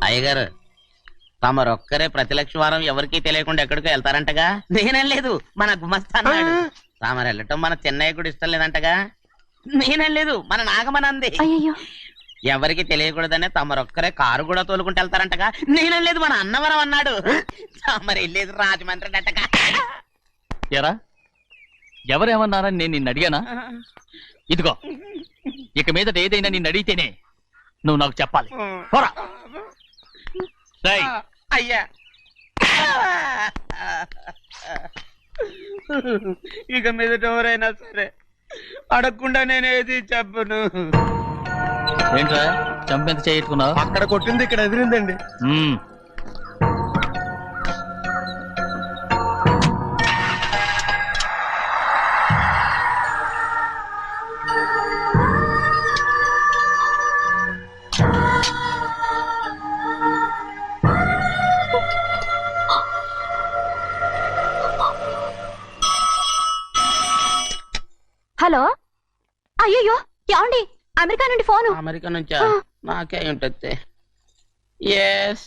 అయ్యగారు, తమరొక్కరే ప్రతి లక్ష్మీవారం ఎవరికీ తెలియకుండా ఎక్కడికో వెళ్తారంటగా? నేనేం లేదు, మన గుమస్తా అన్నాడు. తామరు వెళ్ళటం మన చెన్నయ్య కూడా ఇష్టం లేదంటగా? నేనేం లేదు, మన నాగమనంది. ఎవరికి తెలియకూడదనే తమరొక్కరే కారు కూడా తోలుకుంటూ వెళ్తారంటగా? నేనేం లేదు, మన అన్నవరం అన్నాడు. తమరు వెళ్ళేది రాజమండ్రి అంటగా. ఎరా ఎవరేమన్నారని నేను నిన్ను అడిగానా? ఇదిగో, ఇక మీదట ఏదైనా నిన్ను అడిగితేనే నువ్వు నాకు చెప్పాలి. పోరా. అయ్యా, ఇక మీదట ఎవరైనా సరే అడగకుండా నేనేది చెప్పను. ఏంట్రా చంపెంత చేయించుకున్నావు? అక్కడ కొట్టింది ఇక్కడ ఎదిరిందండి. హలో, అయ్యో ఏమండి, అమెరికా నుండి ఫోను. అమెరికా నుంచా? నాకే ఉంటుంది. ఎస్.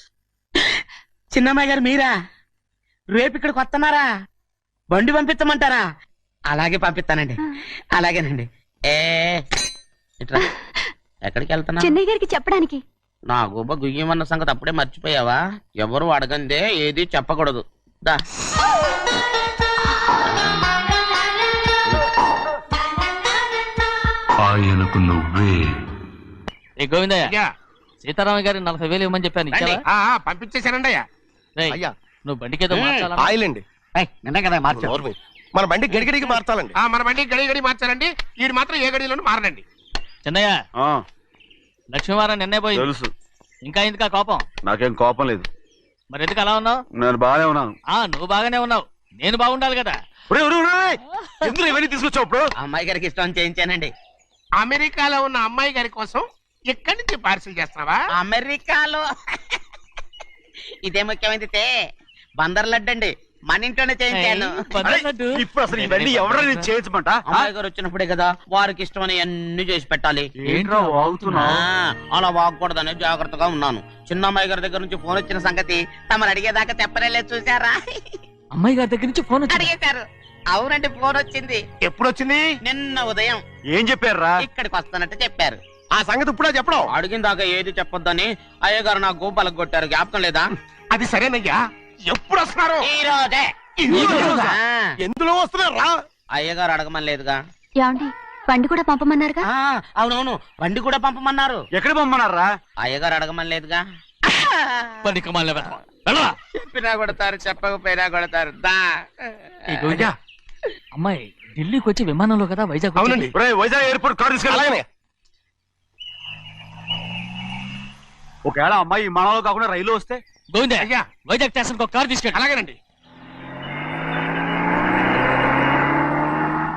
చిన్నమ్మాయి గారు మీరా? రేపు ఇక్కడికి వస్తున్నారా? బండి పంపించమంటారా? అలాగే పంపిస్తానండి. అలాగేనండి. ఇట్రా. ఎక్కడికి వెళ్తున్నా? చెన్నై గారికి చెప్పడానికి. నా గుబ్బ గుయ్యమన్న సంగతి అప్పుడే మర్చిపోయావా? ఎవరు అడగందే ఏది చెప్పకూడదు. దా. ఆయనకు నువ్వే. ఏ గోవిందయ్య, సీతారామ గారి 40,000 ఇవ్వమని చెప్పాను, ఇచ్చావా? పంపించేశానండి అయ్యా. రేయ్, అయ్యా. నువ్వు బండికేదో మార్చాలా? ఆయిల్ అండి. నిన్న కదా మార్చారు. మన బండి గడిగడికి మార్చాలండి. మన బండి గడి గడి మార్చారండి. వీడు మాత్రం ఏ గడిలోనూ మారనండి. చెన్నయ్య, లక్ష్మీవారం నిన్నే పోయింది. తెలుసు. ఇంకా ఎందుకా కోపం? నాకేం కోపం లేదు. మరి ఎందుకు అలా ఉన్నావు? నేను బాగానే ఉన్నాను. నువ్వు బాగానే ఉన్నావు, నేను బాగుండాలి కదా. ఎందుకు ఇవన్నీ తీసుకొచ్చావు ఇప్పుడు? అమ్మాయి గారికి ఇష్టం చేయించానండి. అమెరికాలో ఉన్న అమ్మాయి గారి కోసం ఎక్కడి నుంచి పార్సిల్ చేస్తున్నావా? అమెరికాలో ఇదే ముఖ్యమైనది. బందర్ లడ్డు అండి, మన ఇంట్లోనే చేయించాను. ఇప్పుడు అసలు ఇవన్నీ ఎవరైనా చేయించమంట? అమ్మాయి గారు వచ్చినప్పుడే కదా వారికి ఇష్టమని అన్ని చేసి పెట్టాలి. ఏంట్రా వాగుతున్నావ్? అలా వాగకూడదని జాగ్రత్తగా ఉన్నాను. చిన్న అమ్మాయి గారి దగ్గర నుంచి ఫోన్ వచ్చిన సంగతి తమరు అడిగేదాకా చెప్పలేదు, చూసారా? అమ్మాయి గారి దగ్గర నుంచి ఫోన్ వచ్చి అడిగేశారు. అవునండి, ఫోన్ వచ్చింది. ఎప్పుడు వచ్చింది? నిన్న ఉదయం. ఏం చెప్పారా? ఇక్కడికి వస్తానంటే చెప్పారు. ఆ సంగతి ఇప్పుడే చెప్పడం. అడిగిన దాకా ఏది చెప్పొద్దని అయ్యగారు నా గోపాలకు కొట్టారు. జ్ఞాపకం లేదా? అది సరేనయ్యా, ఎప్పుడు వస్తున్నారు? ఈ రోజే. ఎందులో వస్తున్నారా? అయ్యగారు అడగమని లేదుగా. ఏమండి, బండి కూడా పంపమన్నారుగా? అవునవును, బండి కూడా పంపమన్నారు. ఎక్కడ పంపమన్నారా? అయ్యగారు అడగమని లేదుగా. బండి కమాలి వెళ్ళరా. చెప్పినా కొడతారు, చెప్పకపోయినా కొడతారు. దా. అమ్మాయి ఢిల్లీకి వచ్చి విమానంలో కదా వైజాగ్ అవునండి. వైజాగ్ ఎయిర్పోర్ట్ కార్ తీసుకెళ్ళి. ఒకవేళ అమ్మాయి విమానంలో కాకుండా రైలు వస్తే? గోవిందే, అయ్యా. వైజాగ్ స్టేషన్ ఒక కార్ తీసుకెళ్ళి. అలాగేనండి.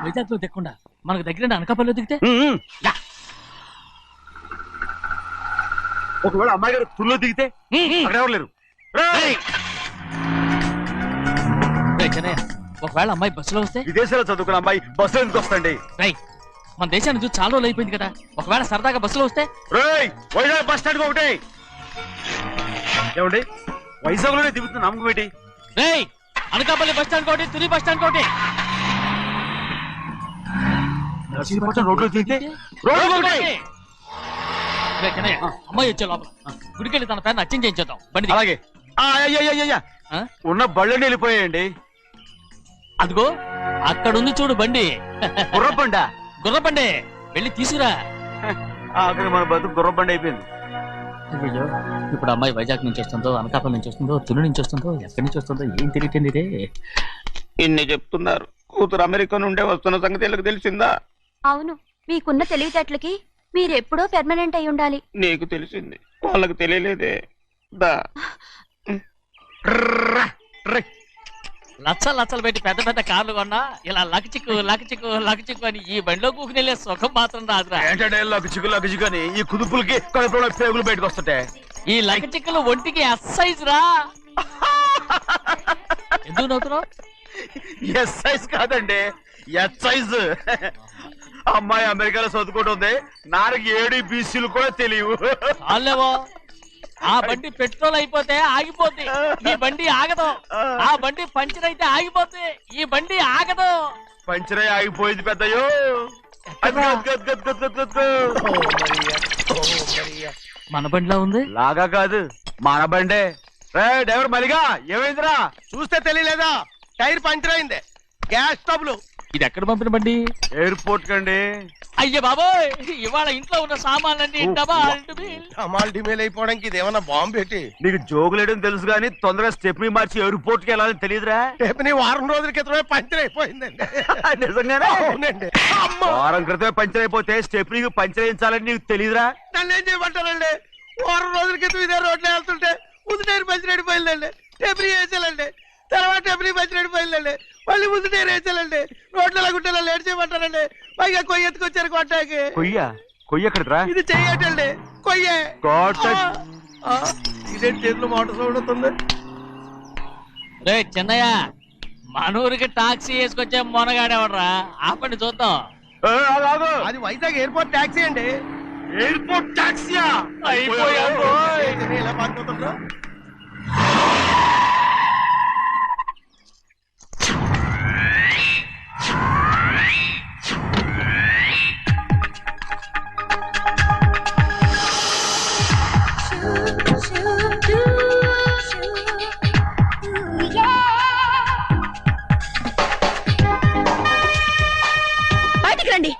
వైజాగ్ లో దిక్కుండా మనకు దగ్గర అనకాపల్లిలో దిగితే? ఒకవేళ అమ్మాయి గారు తుల్లో దిగితే? అక్కడ ఎవరు లేరు. చెన్నయ్య, ఒకవేళ అమ్మాయి బస్సులో వస్తే? విదేశాల్లో చదువుకున్న అమ్మాయి బస్సులో ఎందుకు వస్తండి? మన దేశాన్ని చూసి చాలా రోజులు అయిపోయింది కదా, ఒకవేళ సరదాగా బస్సులో వస్తే? వైజాగ్ బస్ స్టాండ్ ఒకటి ఏమండి, వైజాగ్ లోనే దిగుతున్న నమ్మకం ఏంటి? అనకాపల్లి బస్ స్టాండ్ కోటి, తుని బస్ స్టాండ్ కోటి. నర్సీపట్నం రోడ్లో దిగితే చెన్నయ్య, అమ్మాయి వచ్చే లోపల గుడికెళ్ళి తన పేరుని అచ్చం చేయించేద్దాం. బండి అలాగే. ఉన్న బళ్ళని వెళ్ళిపోయాయండి. అదిగో అక్కడుంది చూడు బండి. గుర్రబండా? గుర్రబండి, వెళ్ళి తీసుకురా. అక్కడ మన బతుకు గుర్రబండి అయిపోయింది. అయ్యో, ఇప్పుడు అమ్మాయి వైజాగ్ నుంచి వస్తుందో, అనకాపల్లి నుంచి వస్తుందో, తుని నుంచి వస్తుందో, ఎక్కడి నుంచి వస్తుందో ఏం తెలియటండి ఇదే. ఇన్ని చెప్తున్నారు, కూతురు అమెరికా నుండే వస్తున్న సంగతి వీళ్ళకి తెలిసిందా? అవును, మీకున్న తెలివితేటలకి మీరెప్పుడో పెర్మనెంట్ అయి ఉండాలి. నీకు తెలిసింది, వాళ్ళకి తెలియలేదే. దా. లచ్చలు పెట్టి పెద్ద పెద్ద కార్లు కొన్నా ఇలా లకచిక్కు లకచిక్కు లకచిక్కు అని ఈ బండిలో కూకుని వెళ్ళే సుఖం మాత్రం రాదురా. ఏంటంటే లకచిక్కు అని ఈ కుదుపులకి కడుపులో పేగులు బయటకు వస్తుంటాయి. ఈ లకచిక్కులు ఒంటికి ఎక్సైజ్ రా. ఎందుకు నవ్వుతున్నావు? ఎక్సైజ్ కాదండి, ఎక్సైజ్. అమ్మాయి అమెరికాలో చదువుకుంటుంది, నాకు 7 BCలు కూడా తెలియవు. చాలేవో, ఆ బండి పెట్రోల్ అయిపోతే ఆగిపోద్ది, ఈ బండి ఆగదు. ఆ బండి పంచర్ అయితే ఆగిపోద్ది, ఈ బండి ఆగదు. పంచరే ఆగిపోయింది పెద్దయ్యో. మన బండిలో ఉంది. లాగా కాదు, మన బండే. డ్రైవర్ మరిగా ఏమైందిరా? చూస్తే తెలియలేదా? టైర్ పంచర్ అయింది. Gas trouble. ఇది ఎక్కడ పంపిన బండి? ఎయిర్పోర్ట్ కండి. అయ్యే బాబోయ్, ఇవాళ ఇంట్లో ఉన్న సామాన్లన్నీ డమాల్ డిమేల్ అయిపోవడానికి ఇదేమన్నా బాంబు పెట్టి? నీకు జోగులేయడం తెలుసు కానీ తొందరగా స్టెప్ని మార్చి ఎయిర్పోర్ట్ కి వెళ్ళాలని తెలియదురా? స్టెప్ని వారం రోజుల క్రితమే పంచర్ అయిపోయిందండి. నిజంగానే? అవునండి. వారం క్రితమే పంచర్ అయిపోతే స్టెప్ని పంచర్ వేయించాలని నీకు తెలియదురా? నన్ను ఏం చేయమంటారండి? వారం రోజుల క్రితం ఇదే రోడ్లో వెళ్తుంటే ముందు టైర్ పంచర్ అయిపోయిందండి. స్టెప్ని వేసాలండి, తర్వాత స్టెప్ని పంచర్ అయిపోయిందండి, మళ్ళీ ముందు టైర్ వేసాలండి. రోడ్లు గుట్టలో లేట్ చేయమంటారండి. పైగా కొయ్య ఎత్తుకొచ్చారు కొట్టాకి. కొయ్య ఎక్కడరా? ఇది చెయ్యటండి, కొయ్యే. ఇదేంటి చేతిలో మోటార్ సౌండ్ అవుతుంది? రే చిన్నయ్య, మనూరికి టాక్సీ వేసుకొచ్చే మొనగాడేవడరా? ఆపండి చూద్దాం. అది వైజాగ్ ఎయిర్పోర్ట్ టాక్సీ అండి. ఎయిర్పోర్ట్ టాక్సీయా ఇలా పారిపోతుండ్రు. బయటికి రండి.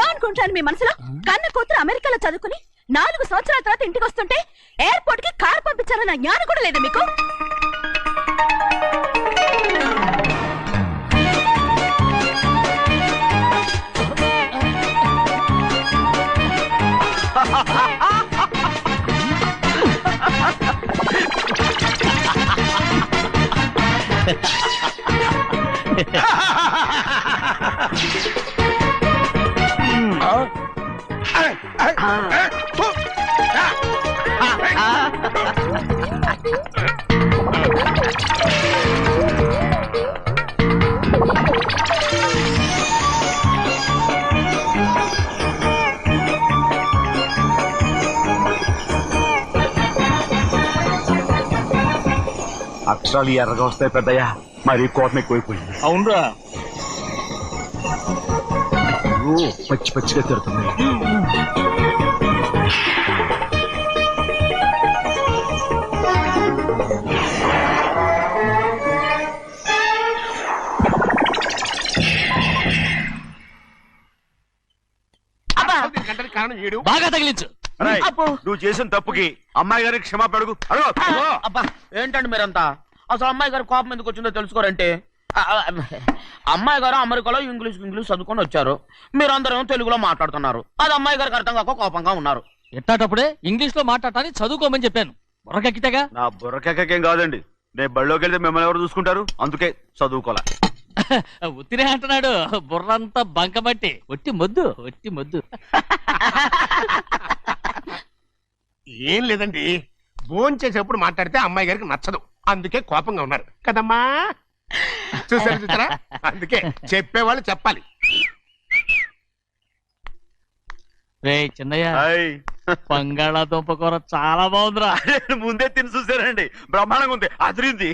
ఏమనుకుంటాను మీ మనసులో? కన్న కూతురు అమెరికాలో చదువుకుని 4 సంవత్సరాల తర్వాత ఇంటికి వస్తుంటే ఎయిర్పోర్ట్ కి కార్ పంపించాలన్న జ్ఞానం కూడా లేదా మీకు? అక్షరాలు ఎర్రగా వస్తాయి పెద్దయ్యా, మరి కోపం ఎక్కువైపోయింది. అవునరా, పచ్చి పచ్చిగా తిడుతుంది. గంటకి కారణం ఏడు. బాగా తగిలించు. నువ్వు చేసిన తప్పుకి అమ్మాయి గారికి క్షమాపణ అడుగు. అబ్బా ఏంటండి మీరంతా? అసలు అమ్మాయి గారు కోపం ఎందుకు వచ్చిందో తెలుసుకోరంటే, అమ్మాయి గారు అమెరికాలో ఇంగ్లీష్ చదువుకొని వచ్చారు, మీరందరూ తెలుగులో మాట్లాడుతున్నారు. అది అమ్మాయి గారికి అర్థం కాక కోపంగా ఉన్నారు. ఎట్టాటప్పుడే ఇంగ్లీష్ లో మాట్లాడటానికి చదువుకోమని చెప్పాను. బుర్రకెక్కితేగా. నా బుర్రకెక్కకేం కాదండి, నేను బళ్ళోకి వెళ్తే మిమ్మల్ని ఎవరు చూసుకుంటారు, అందుకే చదువుకోలే. ఉత్తినే అంటున్నాడు, బుర్రంతా బంకబట్టి. ఒట్టి మొద్దు, ఒట్టి మొద్దు. ఏం లేదండి, భోజనం చేసేప్పుడు మాట్లాడితే అమ్మాయి గారికి నచ్చదు, అందుకే కోపంగా ఉన్నారు కదమ్మా. చూసారా, అందుకే చెప్పేవాళ్ళు చెప్పాలి. రే చిన్నయ్య, బంగాళాదుంప కూర చాలా బాగుందిరా. ముందే తిని చూసారండి, బ్రహ్మాండంగా ఉంది, అదిరింది.